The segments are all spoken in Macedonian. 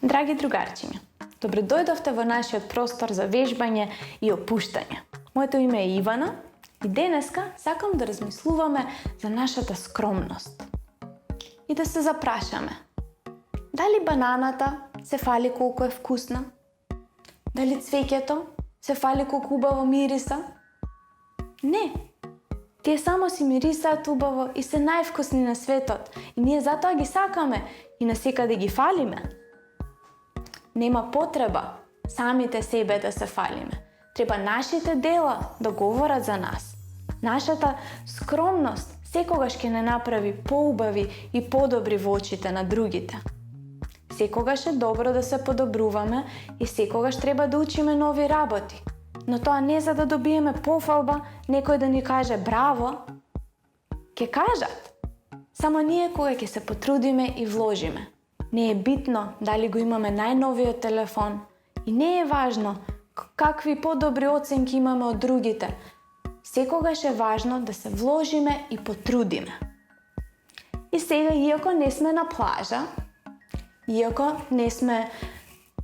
Драги другарчиња, добродојдовте во нашиот простор за вежбање и опуштање. Моето име е Ивана и денеска сакам да размислуваме за нашата скромност. И да се запрашаме, дали бананата се фали колку е вкусна? Дали цвеќето се фали колку убаво мириса? Не, тие само си мирисаат убаво и се највкусни на светот и ние затоа ги сакаме и насекаде ги фалиме. Нема потреба самите себе да се фалиме. Треба нашите дела да говорат за нас. Нашата скромност секогаш ќе не направи поубави и подобри во очите на другите. Секогаш е добро да се подобруваме и секогаш треба да учиме нови работи. Но тоа не за да добиеме пофалба, некој да ни каже браво. Ке кажат. Само ние кога ќе се потрудиме и вложиме. Не е битно дали го имаме најновиот телефон и не е важно какви подобри оценки имаме од другите. Секогаш е важно да се вложиме и потрудиме. И сега, иако не сме на плажа, иако не сме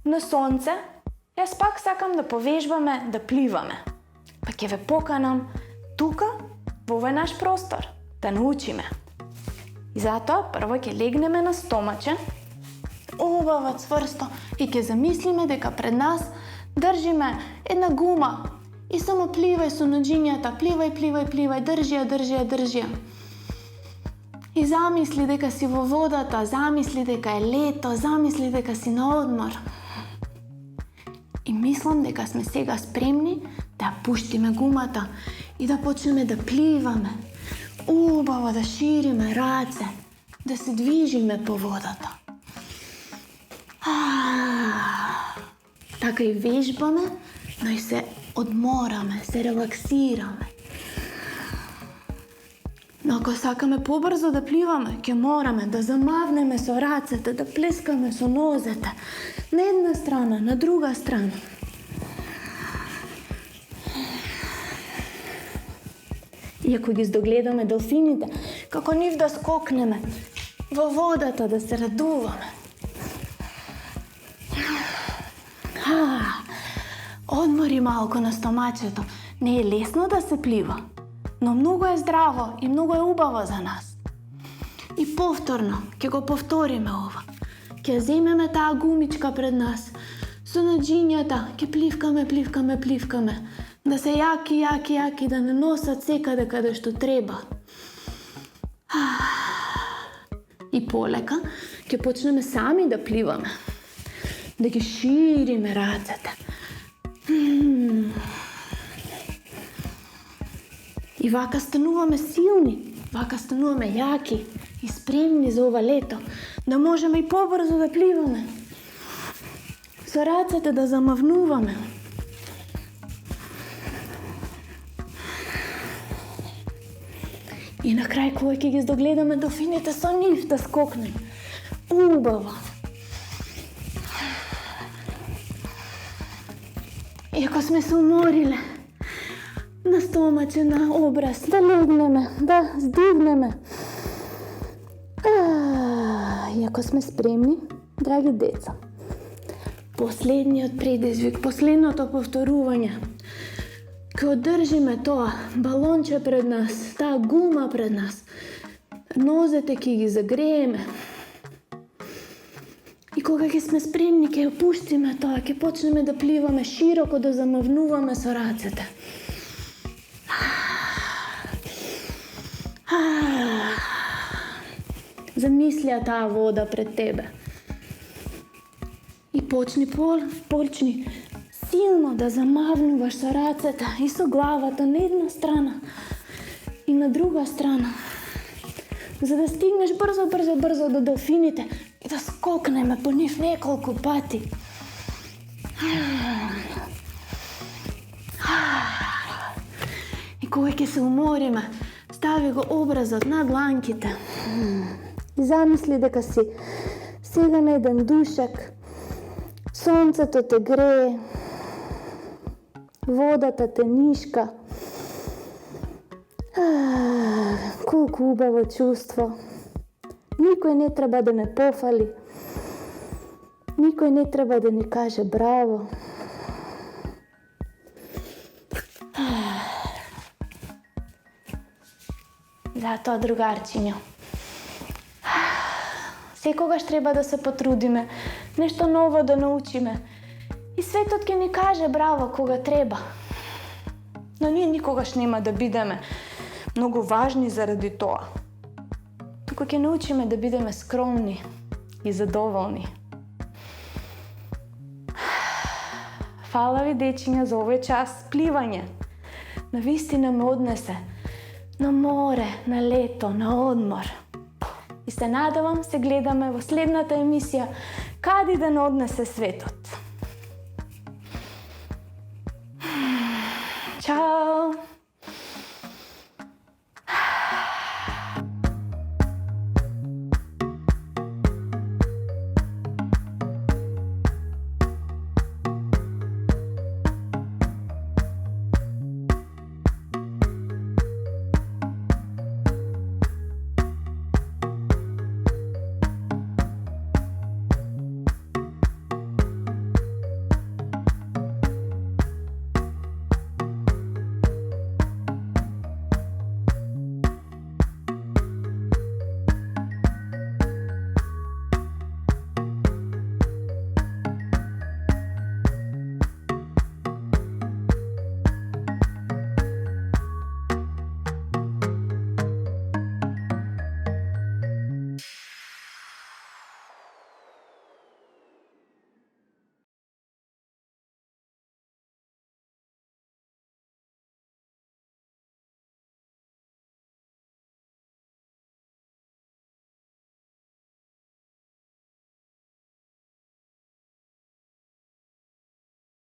на сонце, јас пак сакам да повежбаме да пливаме. Па ќе ве поканам тука, во овој наш простор, да научиме. И затоа прво ќе легнеме на стомаче, убаво цврсто, и ќе замислиме дека пред нас држиме една гума и само пливај со ноđињата, пливај, држи ја. И замисли дека си во водата, замисли дека е лето, замисли дека си на одмор. И мислам дека сме сега спремни да ја пуштиме гумата и да почнеме да пливаме. Убаво да шириме раце, да се движиме по водата. Така и вежбаме, но и се одмораме, се релаксираме. Но ако сакаме побрзо да пливаме, ќе мораме да замавнеме со рацете, да плескаме со нозете. На една страна, на друга страна. И ако ги здогледаме делфините, како нив да скокнеме во водата, да се радуваме. Одмори малку на стомачето. Не е лесно да се плива, но многу е здраво и многу е убаво за нас. И повторно, ќе го повториме ова. Ќе земеме таа гумичка пред нас, со наđињата, ќе пливкаме, да се јаки, да не носат секаде каде што треба. И полека ќе почнеме сами да пливаме, да ги шириме рацете. И вака стануваме силни, вака стануваме јаки и спремни за ова лето, да можеме и побрзо да пливаме, со рацете да замавнуваме. И на крај кога ќе ги здогледаме делфините, со нив да скокнеме. Убаво. И ако сме се умориле, на стомаче, на образ, да легнеме, да здигнеме. И ако сме спремни, драги деца, последниот предизвик, последното повторување, ќе одржиме тоа балонче пред нас, таа гума пред нас, нозете ќе ги загрееме. И кога ќе сме спремни, ќе ја пуштиме тоа, ќе почнеме да пливаме широко, да замавнуваме со рацете. Замислија таа вода пред тебе. И почни силно да замавнуваш со рацете и со главата на една страна и на друга страна, за да стигнеш брзо до делфините и да скокнеме по нив неколку пати. И кога ќе се умориме, стави го образот на дланките. И замисли дека си сега на еден душек, сонцето те грее, водата те нишка. Колку убаво чувство. Никој не треба да ме пофали. Nikoj ne treba da ni kaže bravo. Zato drugarčinjo. Sekogaš treba da se potrudime, nešto novo da naučime. I svetот ki ni kaže bravo koga treba. No nije nikogaš nema da bideme mnogo važni zaradi toa. Тука ќе научиме да бидеме скромни и задоволни. Фала ви, дечиња, за овој час пливање. Навистина ме однесе на море, на лето, на одмор. И се надевам се гледаме во следната емисија Кади да не однесе светот.